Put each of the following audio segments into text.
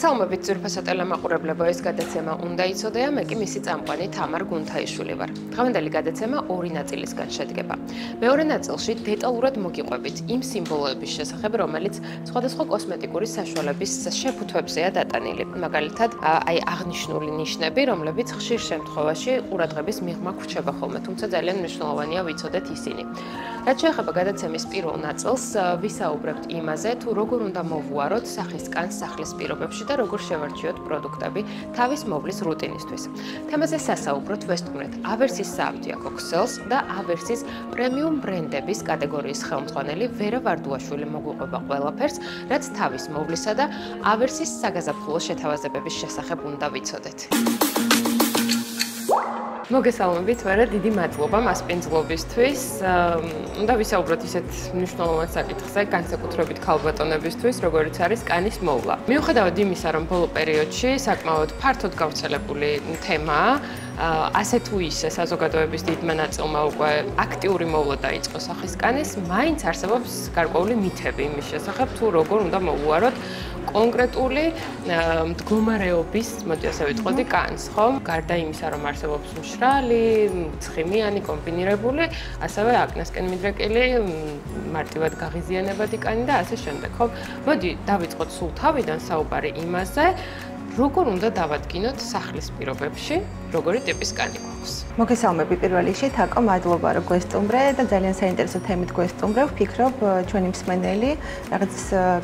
მოგესალმებით ძვირფასო ტელემაყურებლებო, ეს გადაცემა უნდა იცოდეა, მე კი მისი წამყვანი თამარ გუნთაიშვილი ვარ. დღევანდელი გადაცემა ორი ნაწილისგან შედგება. მეორე ნაწილში დეტალურად მოგიყვებით იმ სიმბოლოების შესახებ, რომელიც სხვადასხვა კოსმეტიკური საშუალების შეფუთვებზეა დატანილი. მაგალითად, აი აღნიშნული ნიშნები, რომლებიც ხშირ შემთხვევაში ყურადღების მიღმა გრჩება ხოლმე, თუმცა ძალიან მნიშვნელოვანია ვიცოდეთ ისინი. რაც შეეხება გადაცემის პირველ ნაწილს, ვისაუბრებთ იმაზე, თუ როგორ უნდა მოვუაროთ სახისგან სახლის პირობებში და როგორ შევარჩიოთ პროდუქტები თავის მოვლის რუტინისთვის. თემაზე სასაუბროთ ვესტუმრეთ ავერსის საავთიაქო ქსელს და ავერსის პრემიუმ ბრენდების კატეგორიის ხელმძღვანელი ვერა ვარდუაშვილი მოგვიყვება ყველაფერს, რაც თავის მოვლისა და ავერსის საგაზაფხულო შეთავაზებების შესახებ უნდა ვიცოდეთ. მოგესალმებით, ვერა, დიდი მადლობა მასპინძლობისთვის. უნდა ვისაუბროთ ისეთ მნიშვნელოვან საკითხზე, განსაკუთრებით ქალბატონებისთვის, როგორიც არის კანის მოვლა. მიუხედავად იმისა, რომ ბოლო პერიოდში საკმაოდ ფართოდ გავრცელებული თემაა, ასე თუ ისე საზოგადოების დიდმა ნაწილმა უკვე აქტიური მოვლა დაიწყო სახის კანის, მაინც არსებობს გარკვეული მითები იმის შესახებ, თუ როგორ უნდა მოვუაროთ კონკრეტული მდგომარეობის, მოდი ასე ვიტყოდი, კანს, ხო? გარდა იმისა, რომ არსებობს მშრალი, ცხიმიანი, კომბინირებული, ასევე აკნესკენ მიდრეკილი, მარტივად გაღიზიანებადი კანი და ასე შემდეგ, ხო? მოდი დავიწყოთ სულ თავიდან საუბარი იმაზე, როგორ უნდა დავადგინოთ სახლის პირობებში, როგორი ტიპის კანი გვაქვს. მოგესალმები პირველ რიგში, თაკო, მადლობა რომ გვესტუმრე და ძალიან საინტერესო თემით გვესტუმრე. ვფიქრობ, ჩვენი მსმენელი რაღაც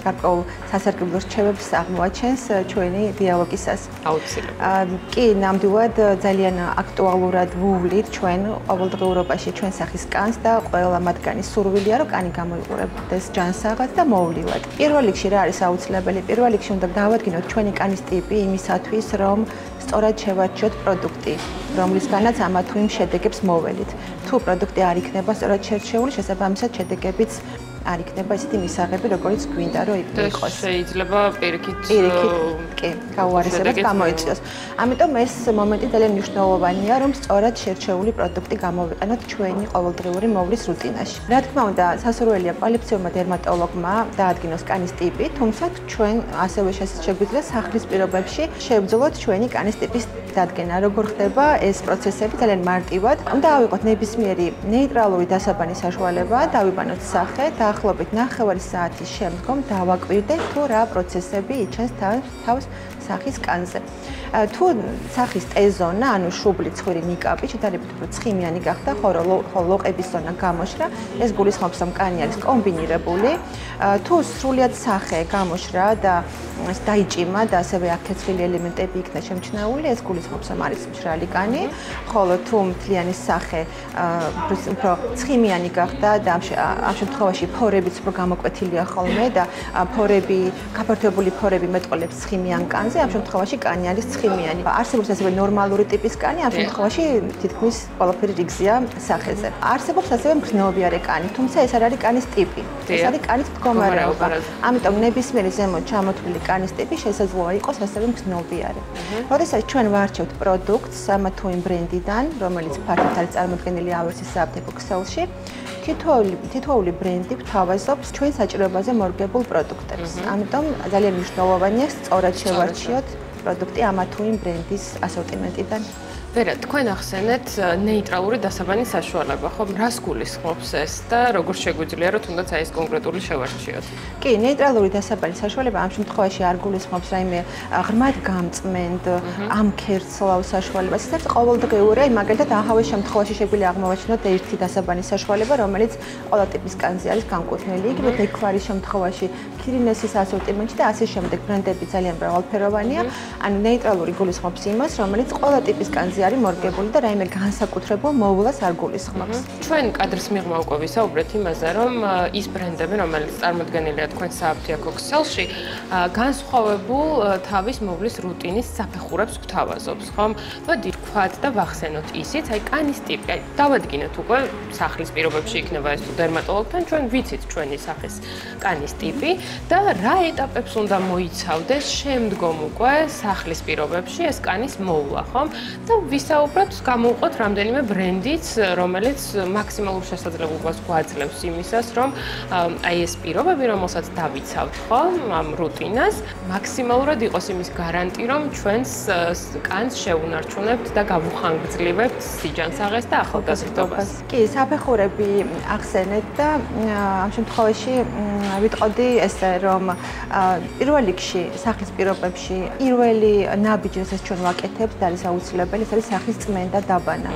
გარკვეულ სასარგებლო რჩევებს აღმოაჩენს ჩვენი დიალოგისას. აუცილებლად. კი, ნამდვილად ძალიან აქტუალურად ვუვლით ჩვენ ყოველდღიურობაში ჩვენ სახის კანს და ყველა მათგანი სურვილია, რომ კანი გამოიყურებოდეს ჯანსაღად და მოვლილად. პირველ რიგში რა არის აუცილებელი? პირველ რიგში უნდა დავადგინოთ ჩვენი კანის ტიპი იმისათვის, რომ სწორად შევარჩიოთ პროდუქტი, რომლისგანაც ამა თუ იმ შედეგებს მოველით. თუ პროდუქტი არ იქნება სწორად შერჩეული, შესაბამისად შედეგებიც არ იქნება ისეთი მისაღები, როგორც გვინდა რომ იყოს. შეიძლება პირიქით კი, გაუარესებად გამოიწვიოს. ამიტომ ეს მომენტი ძალიან მნიშვნელოვანია, რომ სწორად შერჩეული პროდუქტი გამოვიყენოთ ჩვენი ყოველდღიური მოვლის რუტინაში. რა თქმა უნდა, სასურველია კვალიფიციურმა დერმატოლოგმა დაადგინოს კანის ტიპი, თუმცა ჩვენ ასევე შეგვიძლია სახლის პირობებში შევძლებოთ ჩვენი კანის ტიპის დადგენა. როგორ ხდება ეს პროცესები ძალიან მარტივად. უნდა ავიღოთ ნებისმიერი ნეიტრალური დასაბანის საშუალება, დავიბანოთ სახე და ახლობით 9 საათის შემდგომ დავაკვირდეთ თუ რა პროცესები იჩენს თავს სახის კანზე. თუ სახის ტეზონა, ანუ შუბლი, ცხვირი, ნიკაპი შედარებით უფრო ცხიმიანი გახდა, ხოლო ლოყების ზონა გამოშრა, ეს გულისხმობს, რომ კანი არის კომბინირებული. თუ სრულიად სახე გამოშრა და დაიჭიმა და ასევე აქეცრილი ელემენტები იქნა შემჩნეული, ეს გულისხმობს, რომ არის მშრალი კანი, ხოლო თუ მთლიანი სახე უფრო ცხიმიანი გახდა და ამ შემთხვევაში ფორებიც უფრო გამოკვეთილია ხოლმე და გაფართოებული ფორები მეტყოლებს ცხიმიან კანზე, ამ შემთხვევაში კანი არის ცხიმიანი. არსებობს ასევე ნორმალური ტიპის კანი, ამ შემთხვევაში თითქმის ყველაფერი რიგზია სახეზე. არსებობს ასევე მგრძნობიარე კანი, თუმცა ეს არ არის კანის ტიპი. ეს არის კანის მდგომარეობა. ამიტომ ნებისმიერი ზემოთ ჩამოთვლილი კანის ტიპი შესაძლოა იყოს ასევე მგრძნობიარე. როდესაც ჩვენ ვარჩევთ პროდუქტს ამა თუ იმ ბრენდიდან, რომელიც ფართოდ არის წარმოდგენილი ავერსის საავთიაქო ქსელში, თითოეული ბრენდი გვთავაზობს ჩვენ საჭიროებაზე მორგებულ პროდუქტებს. ამიტომ ძალიან მნიშვნელოვანია სწორად შევარჩიოთ პროდუქტი ამა თუ იმ ბრენდის ასორტიმენტიდან. ვერა, თქვენ ახსენეთ ნეიტრალური დასაბანის საშუალება, ხო? რას გულისხმობს ეს და როგორ შეგვიძლია რომ თუნდაც აი ეს კონკრეტული შევარჩიოთ? კი, ნეიტრალური დასაბანის საშუალება ამ შემთხვევაში არ გულისხმობს რაიმე ღრმად გამწმენდ, ამ ქერცლავს საშუალებას. ეს ყოველდღიური, მაგალითად, ახავე შემთხვევაში შეგვიძლია აღმოვაჩინოთ ერთი დასაბანის საშუალება, რომელიც ყველა ტიპის კანზე არის განკუთვნილი. იგივე დექვარის შემთხვევაში, ქირინესის ასორტიმენტში და ასე შემდეგ ბრენდები ძალიან მრავალფეროვანია. ანუ ნეიტრალური გულისხმობს იმას, რომელიც ყველა ტიპის კანზე არის მორგებული და რაიმე განსაკუთრებულ მოვლას არ გულისხმობს. ჩვენ კადრის მიღმა უკვე ვისაუბრეთ იმაზე, რომ ის ბრენდები, რომელიც წარმოდგენილია თქვენ საავთიაქო ქსელში, განსხვავებულ თავის მოვლის რუტინის საფეხურებს გვთავაზობს, ხომ? მოდი ვთქვათ და ვახსენოთ ისიც, აი კანის ტიპი, აი დავადგინოთ უკვე სახლის პირობებში იქნება ეს თუ დერმატოლოგთან, ჩვენ ვიცით ჩვენი სახის კანის ტიპი და რა ეტაპებს უნდა მოიცავდეს შემდგომ უკვე სახლის პირობებში ეს კანის მოვლა, ხომ? და ვისაუბრებთ, გამოვყოთ რამდენიმე ბრენდიც, რომელიც მაქსიმალურ შესაძლებლობას გვაძლევს იმისას, რომ აი ეს პირობები, რომელსაც დავიცავთ, ხო, ამ რუტინას, მაქსიმალურად იყოს იმის გარანტი, რომ ჩვენს კანს შევუნარჩუნებთ და გავუხანგრძლივებთ სიჯანსაღეს და ახალგაზრდობას. კი, საფეხურები ახსენეთ და ამ შემთხვევაში ვიტყოდი ესე, რომ პირველ რიგში სახლის პირობებში პირველი ნაბიჯი, რასაც ჩვენ ვაკეთებთ, და არის აუცილებელი, ეს არის სახლის წმენდა დაბანა.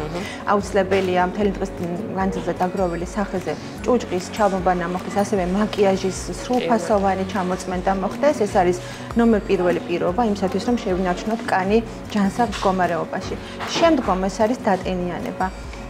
აუცილებელია მთელი დღის განმავლობაში დაგროვილი სახეზე ჭუჭყის ჩამობანა მოხდეს, ასევე მაკიაჟის სრულფასოვანი ჩამოწმენდა მოხდეს. ეს არის ნომერ პირველი პირობა იმისათვის, რომ შევინარჩუნოთ კანი ჯანსაღ მდგომარეობაში. შემდგომ ეს არის დატენიანება.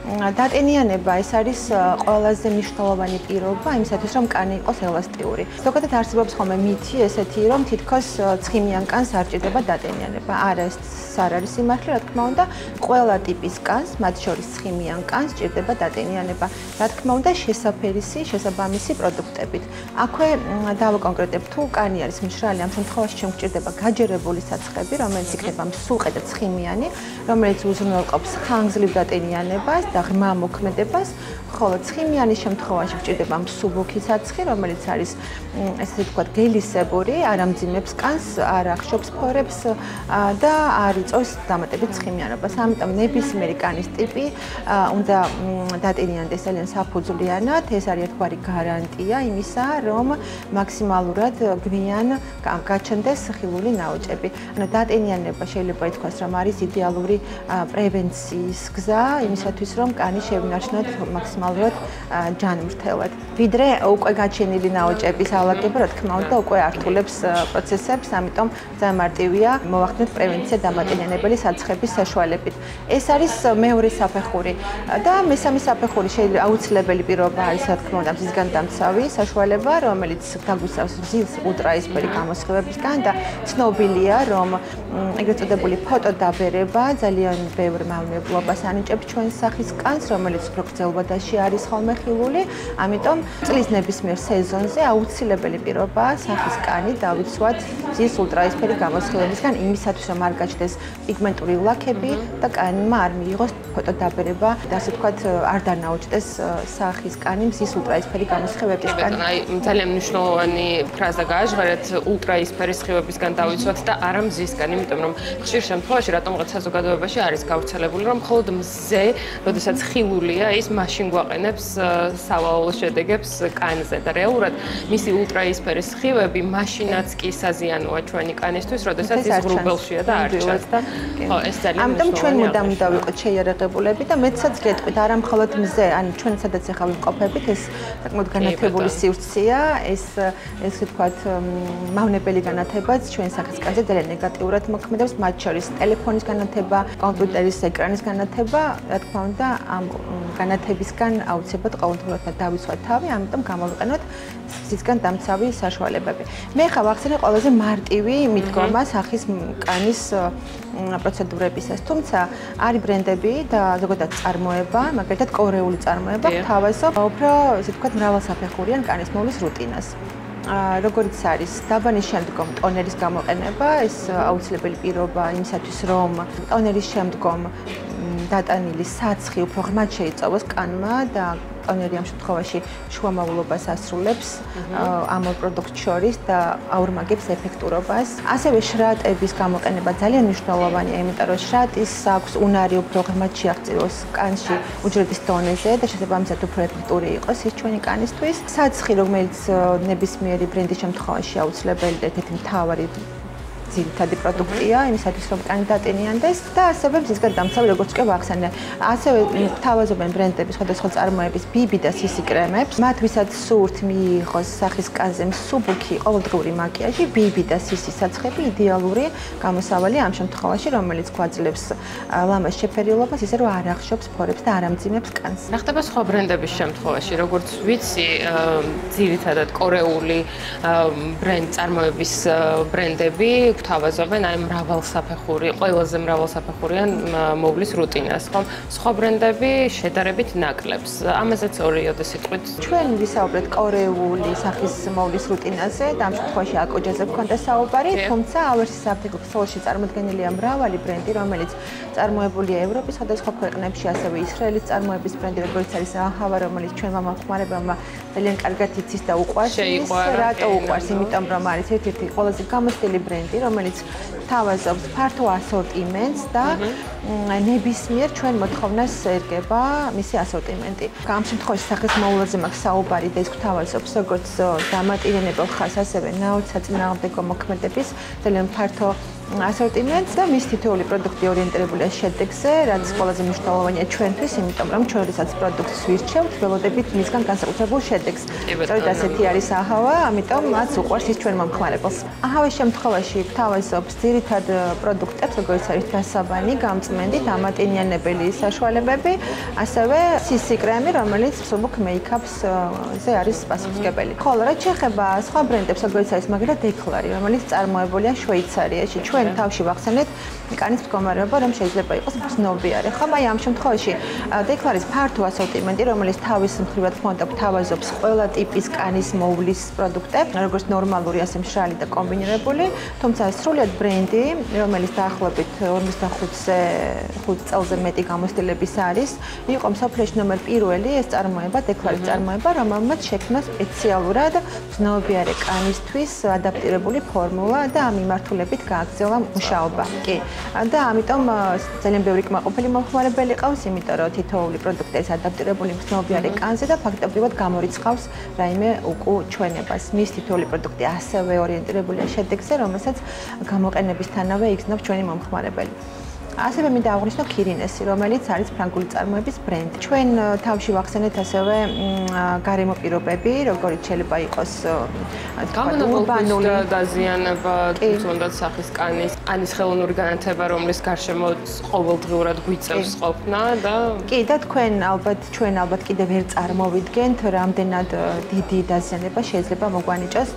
დატენიანება ეს არის ყველაზე მნიშვნელოვანი პირობა იმისათვის, რომ კანი იყოს ელასტიური. ზოგადად არსებობს ხოლმე მითი ესეთი, რომ თითქოს ცხიმიან კანს არ ჭირდება დატენიანება. არა, ეს არ არის სიმართლე, რა თქმა უნდა, ყველა ტიპის კანს, მათ შორის ცხიმიან კანს ჭირდება დატენიანება. რა თქმა უნდა, შესაფერისი, შესაბამისი პროდუქტებით. აქვე დავაკონკრეტებ, თუ კანი არის მშრალი, ამ შემთხვევაში ჩვენ გვჭირდება გაჯერებული საცხები, რომელიც იქნება მსუყე და ცხიმიანი, რომელიც უზრუნველყოფს ხანგრძლივ დატენიანებას და ღრმა მოქმედებას, ხოლო ცხიმიანის შემთხვევაში გვჭირდება მსუბუქი საცხი, რომელიც არის ესე ვთქვათ, გელისებური, არ ამძიმებს კანს, არ ახშობს ფორებს და არ იწვევს დამატებით ცხიმიანობას. ამიტომ ნებისმიერი კანის ტიპი უნდა დატენიანდეს ძალიან საფუძვლიანად. ეს არის ერთგვარი გარანტია იმისა, რომ მაქსიმალურად გვიან გაჩნდეს ხილული ნაოჭები. ანუ დატენიანება შეიძლება ითქვას, რომ არის იდეალური პრევენციის გზა იმისათვის, რომ კანი შევინარჩუნოთ მაქსიმალურად ჯანმრთელად. ვიდრე უკვე გაჩენილი ნაოჭების ალაგება, რა თქმა უნდა, უკვე ართულებს პროცესებს, ამიტომ ძალიან მარტივია მოვახდინოთ პრევენცია დამატენიანებელი საცხების საშუალებით. ეს არის მეორე საფეხური და მესამე საფეხური შეიძლება აუცილებელი პირობა არის, რა თქმა უნდა, მზისგან დამცავი საშუალება, რომელიც დაგვისწავს მზის ულტრაისფერი გამოსხივებისგან და ცნობილია, რომ ეგრეთ წოდებული ფოტოდაბერება ძალიან ბევრ მავნებლობას ანიჭებს ჩვენს სახის კანს, რომელიც უფრო გრძელვადაში არის ხოლმე ხილული, ამიტომ წლის ნებისმიერ სეზონზე აუცილებელი პირობაა სახის კანი დავიცვათ მზის ულტრაისფერი გამოსხივებისგან იმისათვის, რომ არ გაჩნდეს პიგმენტური ლაქები და კანმა არ მიიღოს ფოტოდაბერება და ასე ვთქვათ, არ დანაოჭდეს სახის კანი მზის ულტრაისფერი გამოსხივებისგან. აი, ძალიან მნიშვნელოვანი ფრაზა გააჟღერეთ, ულტრაისფერი სხივებისგან დავიცვათ და არა მზისგან, იმიტომ რომ ხშირ შემთხვევაში რატომღაც საზოგადოებაში არის გავრცელებული, რომ მხოლოდ მზე, როდესაც ხილულია, ის მაშინ გვაყენებს სავალალო შედეგებს კანზე და რეალურად მისი ულტრაისფერი სხივები მაშინაც კი საზიანოა ჩვენი კანისთვის, როდესაც ის ღრუბელშია და არ ჩანს და ხო, ეს ძალიან ამიტომ ჩვენ მუდამ დავიყოთ შეიარაღებულები და მეცაც გეტყვით, არა მხოლოდ მზე, ანუ ჩვენ სადაც ახლა ვიმყოფებით, ეს საკმაოდ განათებული სივრცეა, ეს ვთქვათ, მავნებელი განათებაც ჩვენ სახის კანზე ძალიან ნეგატიურად მოქმედებს, მათ შორის ტელეფონის განათება, კომპიუტერის ეკრანის განათება, რა თქმა უნდა, ამ განათებისგან აუცილებლად ყოველდღიურად დავიცვათ თავი, ამიტომ გამოვიყენოთ მზისგან დამცავი საშუალებები. მე ხა ვახსენე ყველაზე მარტივი მიდგომა სახის კანის პროცედურებისას, თუმცა არის ბრენდები და ზოგადად წარმოება, მაგალითად კორეული წარმოება, თავაზობ უფრო ესე ვთქვათ მრავალსაფეხურიან კანის მოვლის რუტინას. როგორც არის დაბანის შემდგომ ტონერის გამოყენება, ეს აუცილებელი პირობა იმისათვის, რომ ტონერის შემდგომ დატანილი საცხი უფრო ღრმად შეიწოვოს კანმა და ტონერი ამ შემთხვევაში შუამავლობას ასრულებს ამ ორ პროდუქტს შორის და აორმაგებს ეფექტურობას. ასევე შრატების გამოყენება ძალიან მნიშვნელოვანია, იმიტომ რომ შრატის აქვს უნარი უფრო ღრმად შეაღწიოს კანში უჯრედის დონეზე და შესაბამისად უფრო ეფექტური იყოს ის ჩვენი კანისთვის. საცხი, რომელიც ნებისმიერი ბრენდის შემთხვევაში აუცილებელი და ერთ-ერთი მთავარი ძირითადი პროდუქტია იმისათვის, რომ კანი დატენიანდეს და ასევე მზისგან დამცავი, როგორც კი ვახსენე. ასევე თავაზობენ ბრენდები სხვადასხვა წარმოების ბიბი და სისი კრემებს. მათ ვისაც სურთ მიიღოს სახის კანზე მსუბუქი ყოველდღიური მაკიაჟი, ბიბი და სისი საცხები იდეალური გამოსავალი ამ შემთხვევაში, რომელიც გვაძლევს ლამაზ შეფერილობას, ისე რომ არ ახშობს ფორებს და არ ამძიმებს კანს. რა ხდება სხვა ბრენდების შემთხვევაში, როგორც ვიცი, ძირითადად კორეული ბრენდ წარმოების ბრენდები გვთავაზობენ აი მრავალსაფეხური, ყველაზე მრავალსაფეხურიან მოვლის რუტინას, ხომ? სხვა ბრენდები შედარებით ნაკლებს. ამაზეც ორიოდე სიტყვით. ჩვენ ვისაუბრეთ კორეული სახის მოვლის რუტინაზე და ამ შემთხვევაში აკოჯაზე გვქონდა საუბარი, თუმცა ავერსის აფრიკულ ქსელში წარმოდგენილია მრავალი ბრენდი, რომელიც წარმოებულია ევროპის სხვადასხვა ქვეყნებში, ასევე ისრაელის წარმოების ბრენდი, როგორც არის აჰავა, რომელიც ჩვენმა მომხმარებელმა ძალიან კარგად იცის და უყვარს. რატო უყვარს? იმიტომ რომ არის ერთ-ერთი ყველაზე გამოცდილი ბრენდი, რომელიც თავაზობს ფართო ასორტიმენტს და ნებისმიერ ჩვენ მოთხოვნას ერგება მისი ასორტიმენტი. ამ შემთხვევაში სახის მოვლაზე მაქვს საუბარი და ის გვთავაზობს როგორც დამატირენებელ ხაზს, ასევე ნაოწაწინააღმდეგო მოქმედების ძალიან ფართო ასორტიმენტს და მის თითოეული პროდუქტი ორიენტირებულია შედეგზე, რაც ყველაზე მნიშვნელოვანია ჩვენთვის, იმიტომ რომ ჩვენ როდესაც პროდუქტს ვირჩევთ, ველოდებით მისგან განსაკუთრებულ შედეგს. სწორედ ასეთი არის აჰავა, ამიტომ მას უყვარს ის ჩვენ მომხმარებელს. აჰავის შემთხვევაში გვთავაზობს ძირითად პროდუქტებს, როგორც არის დასაბანი, გამწმენდი, დამატენიანებელი საშუალებები, ასევე CC კრემი, რომელიც მსუბუქ მეიქაპზე არის პასუხისმგებელი. ხოლო რაც შეეხება სხვა ბრენდებს, როგორც არის მაგალითად დეკლარი, რომელიც წარმოებულია შვეიცარიაში. ჩვენ თავში ვახსენეთ კანის მდგომარეობა, რომ შეიძლება იყოს ცნობიარე. ხომ აი ამ შემთხვევაში დეკლარის ფართო ასორტიმენტი, რომელიც თავის მხრივ თქმა უნდა გვთავაზობს ყველა ტიპის კანის მოვლის პროდუქტებს, როგორც ნორმალური, ასე მშრალი და კომბინირებული, თუმცა სრულად ბრენდი, რომელიც დაახლოებით 45 წელზე მეტი გამოცდილების არის, იყო მსოფლიოში ნომერ პირველი ეს წარმოება, დეკლარის წარმოება, რომელმაც შექმნა სპეციალურად ცნობიარე კანისთვის ადაპტირებული ფორმულა და ამ მიმართულებით გააგრძელა მუშაობა. კი. და ამიტომ ძალიან ბევრი კმაყოფილი მომხმარებელი ყავს, იმიტომ რომ თითოეული პროდუქტი არის ადაპტირებული ცნობიარე კანზე და ფაქტობრივად გამორიცხავს რაიმე უკუჩვენებას. მის თითოეული პროდუქტი ასევე ორიენტირებულია შედეგზე, რომელსაც გამოყენებისთანავე იგრძნობს ჩვენი მომხმარებელი. ასევე მინდა აღვნიშნო კირინესი, რომელიც არის ფრანგული წარმოების ბრენდი. ჩვენ თავში ვახსენეთ ასევე გარემო პირობები, როგორიც შეიძლება იყოს urbanული დაზიანება, თუნდაც სახის კანის, ანის ხელოვნური განათება, რომლის გარშემო ყოველდღიურად გვიწევს ყოფნა და კი, და ჩვენ ალბათ კიდევ ვერ წარმოვიდგენთ, რამდენად დიდი დაზიანება შეიძლება მოგვანიჭოს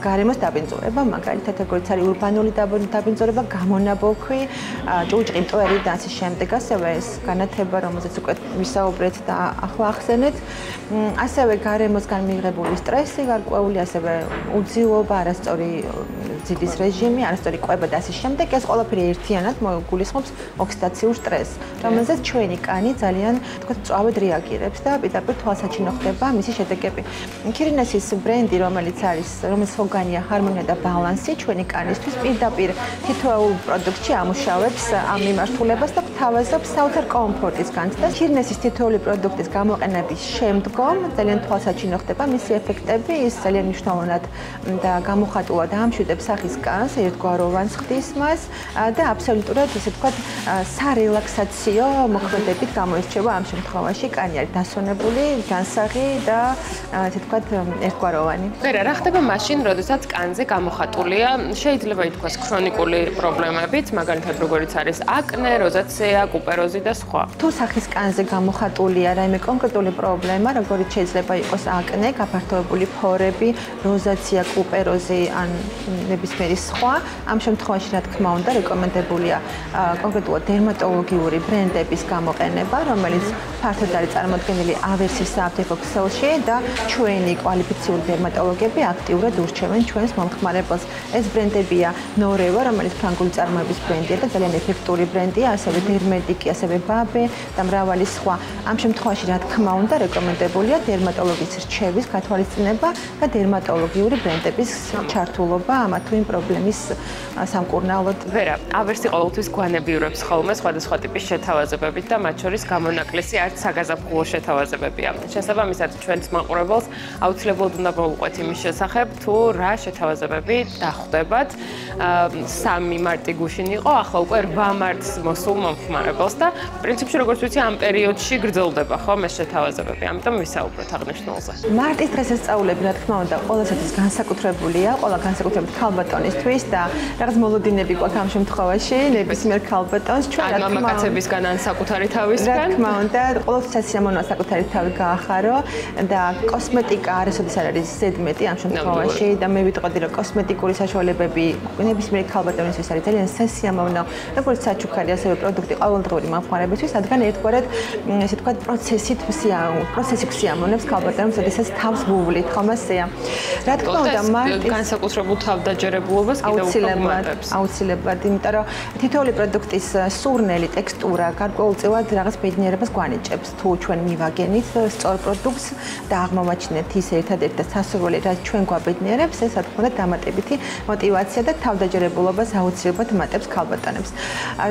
გარემოს დაბინძურება, მაგალითად, როგორც არის urbanული დაბინძურება, გამონაბოლქვი, ჭუჭყი მტვერი და ასე შემდეგ, ასევე ეს განათება, რომელზეც უკვე ვისაუბრეთ და ახლა ახსენეთ, ასევე გარემოსგან მიღებული სტრესი, გარკვეული ასევე უძილობა, არასწორი ძილის რეჟიმი, არასწორი კვება და ასე შემდეგ, ეს ყველაფერი ერთიანად გულისხმობს ოქსიდაციურ სტრესს, რომელზეც ჩვენი კანი ძალიან, თქვათ, მწვავედ რეაგირებს და პირდაპირ თვალსაჩინო ხდება მისი შედეგები. კირინესის ბრენდი, რომელიც სლოგანია ჰარმონია და ბალანსი, ჩვენი კანისთვის პირდაპირ თითოეულ პროდუქტში ამუშავებს ამ მიმართულებას და გვთავაზობს საოცარ კომფორტის განცდას. კირინესის თითოეული პროდუქტის გამოყენების შემდგომ ძალიან თვალსაჩინო ხდება მისი ეფექტები, ის ძალიან მნიშვნელოვნად და გამოხატულად ამშვიდებს სახის კანს, ერთგვაროვანს ხდის მას და აბსოლუტურად, ესე ვთქვათ, სარელაქსაციო მოქმედებით გამოირჩევა ამ შემთხვევაში. კანი არის დასვენებული, განსაღი და ესე ვთქვათ, ერთგვაროვანი. ვერა, რა ხდება მაშინ, როდესაც კანზე გამოხატულია, შეიძლება ითქვას ქრონიკული პრობლემებით, მაგალითად როგორიც არის აკნე, როზაცეა, კუპეროზი და სხვა. თუ სახის კანზე გამოხატულია რაიმე კონკრეტული პრობლემა, როგორიც შეიძლება იყოს აკნე, გაფართოებული ფორები, როზაცია, კუპეროზი ან ნებისმიერი სხვა, ამ შემთხვევაში რა თქმა უნდა რეკომენდებულია კონკრეტულად დერმატოლოგიური ბრენდების გამოყენება, რომელიც ფართოდ არის წარმოდგენილი ავერსის სააფთიაქო ქსელში და ჩვენი კვალიფიციური დერმატოლოგები აქტიურად ურჩევენ ჩვენს მომხმარებელს. ეს ბრენდებია ნორევა, რომელიც ფრანგული წარმოების ბრენდია და ძალიან ეფექტური ბრენდია, ასევე დერმედიკი, ასევე ბაბე და მრავალი სხვა. ამ შემთხვევაში რა თქმა უნდა რეკომენდებულია დერმატოლოგის რჩევის გათვალისწინება და დერმატოლოგიური ბრენდების ჩართულობა ამა თუ იმ პრობლემის სამკურნალოდ. ვერა, ავერსი ყოველთვის გვანებიურებს ხოლმე სხვადასხვა ტიპის შეთავაზებებით და მათ შორის გამონაკლისი არც საგაზაფხულო შეთავაზებებია. შესაბამისად, ჩვენს მაყურებელს აუცილებლად უნდა მოვუყვეთ იმის შესახებ, თუ რა შეთავაზებები დახვდებათ. 3 მარტი გუშინ იყო, ახლა უკვე 8 მარტს მოსულ მომხმარებელს და პრინციპში როგორც ვიცი, ამ პერიოდში გრძელდება ხო ეს შეთავაზებები. ამიტომ ვისაუბროთ აღნიშნულზე. მარტის დღესასწაულები, რა თქმა უნდა, ყველასათვის განსაკუთრებულია, ყველა განსაკუთრებით ქალ ქალბატონისთვის და რაღაც მოლოდინები გვაქვს ამ შემთხვევაში ნებისმიერ ქალბატონს ჩვენ ან მამაკაცებისგან ან საკუთარი თავისგან. რა თქმა უნდა, ყოველთვის სასიამოვნოა საკუთარი თავი გაახარო და კოსმეტიკა არასოდეს არ არის ზედმეტი ამ შემთხვევაში და მე ვიტყოდი რომ კოსმეტიკური საშუალებები ნებისმიერ ქალბატონისთვის არის ძალიან სასიამოვნო, როგორც საჩუქარი, ასევე პროდუქტი ყოველდღიური მომხმარებისთვის, რადგან ერთგვარად ესე ვთქვათ პროცესი ქსიამოვნებს ქალბატონებს, როდესაც თავს ვუვლით, ხომ ასეა. რა თქმა უნდა, მარტივ განსაკუთრებულ თავდაჯერებულობას კიდევ უფრო გუმატებს. აუცილებლად, იმიტომ რომ თითოეული პროდუქტის სურნელი, ტექსტურა გარკვეულწილად რაღაც ბედნიერებას გვანიჭებს. თუ ჩვენ მივაგენით სწორ პროდუქტს და აღმოვაჩინეთ ის ერთადერთი და სასურველი, რაც ჩვენ გვაბედნიერებს, ეს რა თქმა უნდა დამატებითი мотиваცია და თავდაჯერებულობას აუცილებლად მატებს ქალბატონებს.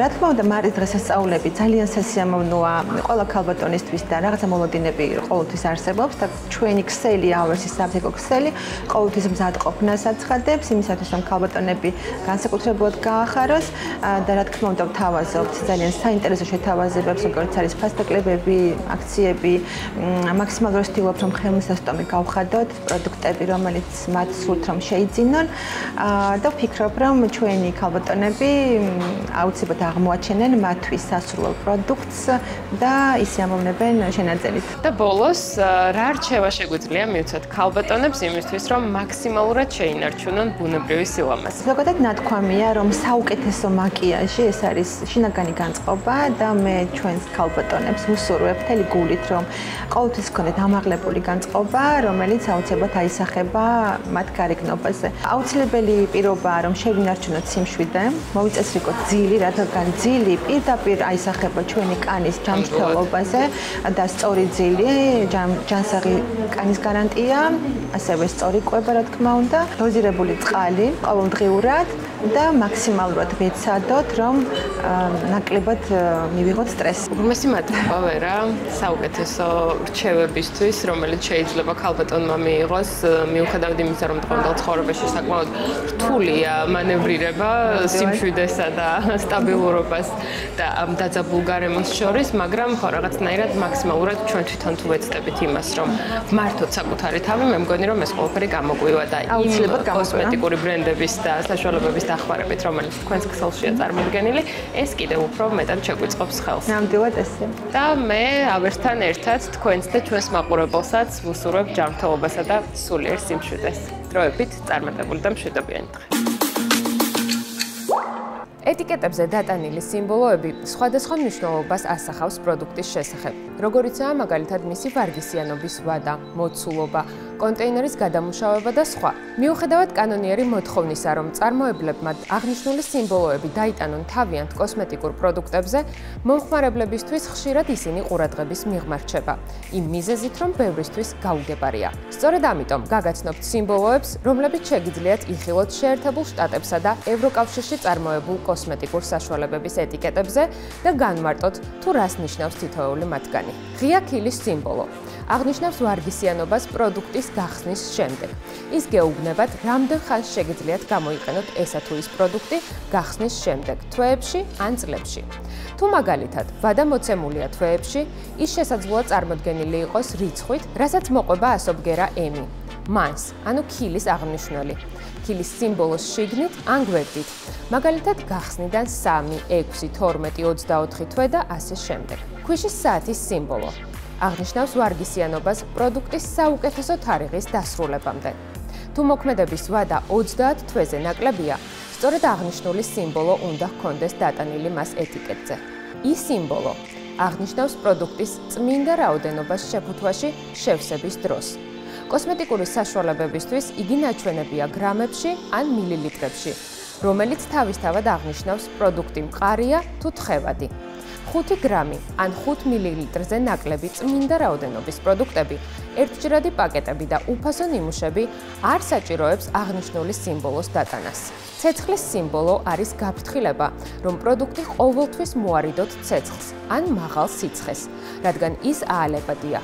რა თქმა უნდა, მარტივ დღესასწაულები ძალიან სასიამოვნოა ყველა ქალბატონისთვის და რაღაცა მოლოდინები ყოველთვის არსებობს და ჩვენი ქსელი ავერსის საფრთხო ქსელი ყოველთვის მზადყოფნას აცხადებს იმისათვის რომ ქალბატონები განსაკუთრებულად გაახაროს და რა თქმა უნდა ვთავაზობთ ძალიან საინტერესო შეთავაზებებს როგორც არის ფასტაკლებები, აქციები, მაქსიმალურად ვცდილობთ რომ ხელმისაწვდომი გავხადოთ პროდუქტები რომელიც მათ სურთ რომ შეიძინონ და ვფიქრობ რომ ჩვენი ქალბატონები აუცილებლად აღმოაჩენენ მათთვის სასურველ პროდუქტს და ისიამოვნებენ შენაძენით. და ბოლოს რა რჩევა შეგვიძლია მივცეთ ქალბატონებს იმისთვის რომ მაქსიმალურად შეინარჩუნონ ბუნებრივი სილამაზე. ზოგადად ნათქვამია რომ საუკეთესო მაკიაჟი ეს არის შინაგანი განწყობა და მე ჩვენს ქალბატონებს ვუსურვებ მთელი გულით რომ ყოველთვის გქონდეთ ამაღლებული განწყობა რომელიც აუცილებლად აისახება მათ გარეგნობაზე. აუცილებელი პირობაა რომ შევინარჩუნოთ სიმშვიდე, მოვიწესრიგოთ ძილი, რადგან ძილი პირდაპირ აისახება ჩვენი კანის ჯანმრთელობაზე და სწორი ძილი ჯანსაღი კანის გარანტია, ასევე სწორი კვება რა თქმა უნდა, დოზირებული წყალი ყოველდღიურად და მაქსიმალურად ვეცადოთ რომ ნაკლებად მივიღოთ სტრესი. უღმესი მადლობა ვერა საუკეთესო რჩევებისთვის, რომელიც შეიძლება ქალბატონმა მიიღოს, მიუხედავად იმისა, რომ დღევანდელ ცხოვრებაში საკმაოდ რთულია მანევრირება სიმშვიდესა და სტაბილურობას და ამ დაძაბულ გარემოს შორის, მაგრამ ხო რაღაცნაირად მაქსიმალურად ჩვენ თვითონ თუ ვეცდებით იმას, რომ ვმართოთ საკუთარი თავი, მე მგონი რომ ეს ყველაფერი გამოგვივა და აუცილებლად კოსმეტიკური ბრენდების და საშუალებების დახმარებით, რომელიც თქვენს ქსელშია წარმოდგენილი, ეს კიდევ უფრო მეტად შეგვიწყობს ხელს. ნამდვილად ესე. და მე ავერსთან ერთად თქვენს და ჩვენს მაყურებელსაც ვუსურვებ ჯანმრთელობასა და სულიერ სიმშვიდეს. დროებით წარმატებული და მშვიდობიანი დღე. ეტიკეტებზე დატანილი სიმბოლოები სხვადასხვა მნიშვნელობას ასახავს პროდუქტის შესახებ. როგორიცაა მაგალითად მისი ვარგისიანობის ვადა, მოცულობა, კონტეინერის გადამუშავება და სხვა. მიუხედავად კანონიერი მოთხოვნისა, რომ წარმოებლებმა აღნიშნული სიმბოლოები დაიტანონ თავიანთ კოსმეტიკურ პროდუქტებზე, მომხმარებლებისთვის ხშირად ისინი ყურადღების მიღმა რჩება. იმ მიზეზით, რომ ბევრისთვის გაუგებარია. სწორედ ამიტომ გაგაცნობთ სიმბოლოებს, რომლებიც შეგიძლიათ იხილოთ შეერთებულ შტატებსა და ევროკავშირში წარმოებულ კოსმეტიკურ საშუალებების ეტიკეტებზე და განმარტოთ, თუ რას ნიშნავს თითოეული მათგანი. ღია ქილის სიმბოლო აღნიშნავს ვარგისიანობას პროდუქტის გახსნის შემდეგ. ის გეუბნებათ, რამდენ ხანს შეგიძლიათ გამოიყენოთ ესა თუ ის პროდუქტი გახსნის შემდეგ, თვეებში ან წლებში. თუ მაგალითად, ვადა მოცემულია თვეებში, ის შესაძლოა წარმოდგენილი იყოს რიცხვით, რასაც მოყვება ასობგერა M-ი. მანს, ანუ ქილის აღნიშვნელი. ქილის სიმბოლოს შიგნით ან გვერდით. მაგალითად, გახსნიდან 3, 6, 12, 24 თვე და ასე შემდეგ. ქვიშის საათის სიმბოლო აღნიშნავს ვარგისიანობას პროდუქტის საუკეთესო თარიღის დასრულებამდე. თუ მოქმედების ვადა 30 თვეზე ნაკლებია, სწორედ აღნიშნული სიმბოლო უნდა ჰქონდეს დატანილი მას ეტიკეტზე. ის სიმბოლო აღნიშნავს პროდუქტის წმინდა რაოდენობას შეფუთვაში შევსების დროს. კოსმეტიკური საშუალებებისთვის იგი ნაჩვენებია გრამებში ან მილilitrებში, რომელიც თავისთავად აღნიშნავს პროდუქტი მყარია თუ თხევადი. 5 გრამი ან 5 მილilitrზე ნაკლები წმინდა რაოდენობის პროდუქტები, ერთჯერადი პაკეტები და უფასო ნიმუშები არ საჭიროებს აღნიშნული სიმბოლოს დატანას. ცეცხლის სიმბოლო არის გაფრთხილება, რომ პროდუქტი ყოველთვის მოარიდოთ ცეცხლს ან მაღალ სიცხეს, რადგან ის აალებადია.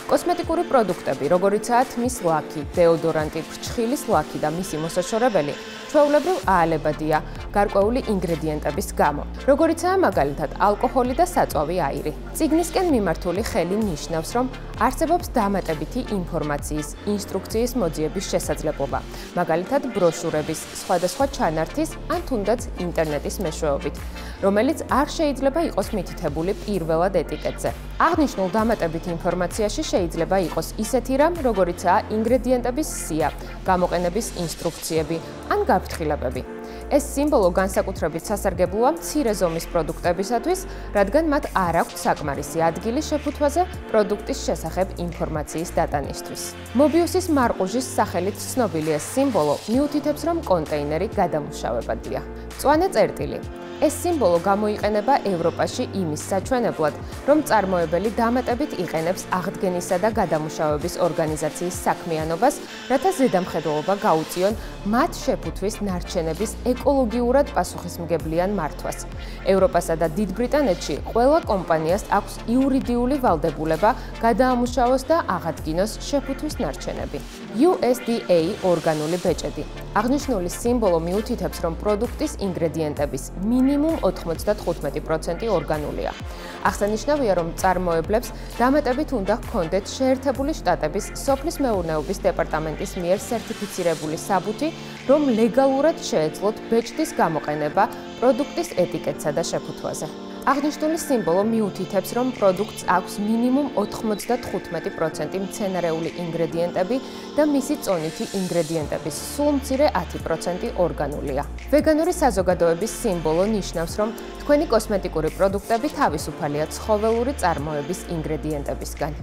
კოსმეტიკური პროდუქტები, როგორიცაა თმის ლაქი, დეოდორანტი, ფრჩხილის ლაქი და მისი მოსაშორებელი, ჩვეულებრივ აალებადია, გარკვეული ინგრედიენტების გამო. როგორიცაა მაგალითად ალკოჰოლი და საწვავი აირი. წიგნისკენ მიმართული ხელი ნიშნავს, რომ არსებობს დამატებითი ინფორმაციის, ინსტრუქციის მოძიების შესაძლებლობა, მაგალითად ბროშურების, სხვადასხვა ჩანართის ან თუნდაც ინტერნეტის მეშვეობით, რომელიც არ შეიძლება იყოს მითითებული პირველად ეტიკეტზე. აღნიშნულ დამატებით ინფორმაციაში შეიძლება იყოს ისეთი რამ, როგორიცაა ინგრედიენტების სია, გამოყენების ინსტრუქციები ან გაფრთხილებები. ეს სიმბოლო განსაკუთრებით სასარგებლოა მცირე ზომის პროდუქტებისათვის, რადგან მათ არ აქვთ საკმარისი ადგილი შეფუთვაზე პროდუქტის შესახებ ინფორმაციის დატანისთვის. მობიუსის მარყუჟის სახელით ცნობილი ეს სიმბოლო მიუთითებს, რომ კონტეინერი გადამუშავებადია. მწვანე წერტილი. ეს სიმბოლო გამოიყენება ევროპაში იმის საჩვენებლად, რომ მწარმოებელი დამატებით იყენებს აღდგენისა და გადამუშავების ორგანიზაციის საქმიანობას, რათა ზედამხედველობა გაუწიონ მათ შეფუთვის ნარჩენების ეკოლოგიურად პასუხისმგებლიან მართვას. ევროპასა და დიდ ბრიტანეთში ყველა კომპანიას აქვს იურიდიული ვალდებულება გადაამუშავოს და აღადგინოს შეფუთვის ნარჩენები. USDA ორგანული ბეჭედი. აღნიშნული სიმბოლო მიუთითებს, რომ პროდუქტის ინგრედიენტების მინიმუმ 95% ორგანულია. აღსანიშნავია, რომ მწარმოებლებს დამატებით უნდა ჰქონდეთ შეერთებული შტატების სოფლის მეურნეობის დეპარტამენტის მიერ სერტიფიცირებული საბუთი, რომ ლეგალურად შეეძლოთ ბეჭდის გამოყენება პროდუქტის ეტიკეტსა და შეფუთვაზე. აღნიშნული სიმბოლო მიუთითებს, რომ პროდუქტს აქვს მინიმუმ 95% მცენარეული ინგრედიენტები და მისი წონითი ინგრედიენტების სულ მცირე 10% ორგანულია. ვეგანური საზოგადოების სიმბოლო ნიშნავს, რომ თქვენი კოსმეტიკური პროდუქტები თავისუფალია ცხოველური წარმოების ინგრედიენტებისგან.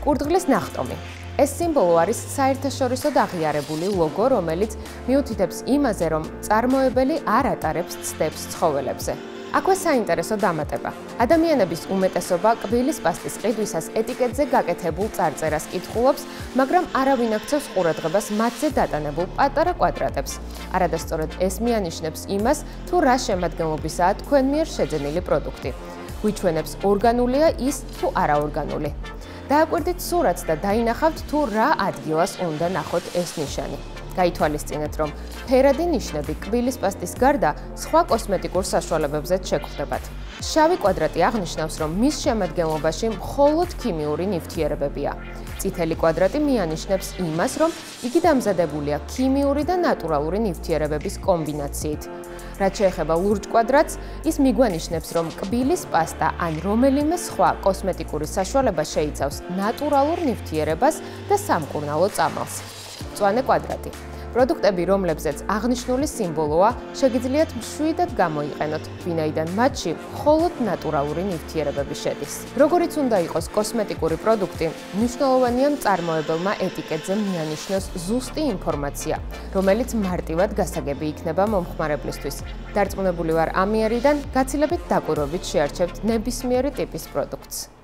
კურდღლის ნახტომი. ეს სიმბოლო არის საერთაშორისოდ აღიარებული ლოგო, რომელიც მიუთითებს იმაზე, რომ მწარმოებელი არ ატარებს ცდებს ცხოველებზე. აქვე საინტერესო დამატება. ადამიანების უმეტესობა კბილის პასტის ყიდვისას ეტიკეტზე გაკეთებულ წარწერას კითხულობს, მაგრამ არავინ აქცევს ყურადღებას მათზე დატანებულ პატარა კვადრატებს. არადასწორად ეს მიანიშნებს იმას, თუ რა შემადგენლობისაა თქვენ მიერ შეძენილი პროდუქტი. გვიჩვენებს ორგანულია ის თუ არაორგანული. დააკვირდით სურათს და დაინახავთ, თუ რა ადგილას უნდა ნახოთ ეს ნიშანი. გაითვალისწინეთ, რომ ფერადი ნიშნები კბილის პასტის გარდა სხვა კოსმეტიკურ საშუალებებზეც შეგხვდებათ. შავი კვადრატი აღნიშნავს, რომ მის შემადგენლობაში მხოლოდ ქიმიური ნივთიერებებია. წითელი კვადრატი მიანიშნებს იმას, რომ იგი დამზადებულია ქიმიური და ნატურალური ნივთიერებების კომბინაციით. რაც შეეხება ლურჯ კვადრატს, ის მიგვანიშნებს, რომ კბილის პასტა ან რომელიმე სხვა კოსმეტიკური საშუალება შეიცავს ნატურალურ ნივთიერებას და სამკურნალო წამალს. მწვანე კვადრატი. პროდუქტები, რომლებზეც აღნიშნული სიმბოლოა, შეგიძლიათ მშვიდად გამოიყენოთ, ვინაიდან მათში მხოლოდ ნატურალური ნივთიერებები შედის. როგორიც უნდა იყოს კოსმეტიკური პროდუქტი, მნიშვნელოვანია მწარმოებელმა ეტიკეტზე მიანიშნოს ზუსტი ინფორმაცია, რომელიც მარტივად გასაგები იქნება მომხმარებლისთვის. დარწმუნებული ვარ ამიერიდან, გაცილებით დაკვირვებით შეარჩევთ ნებისმიერი ტიპის პროდუქტს.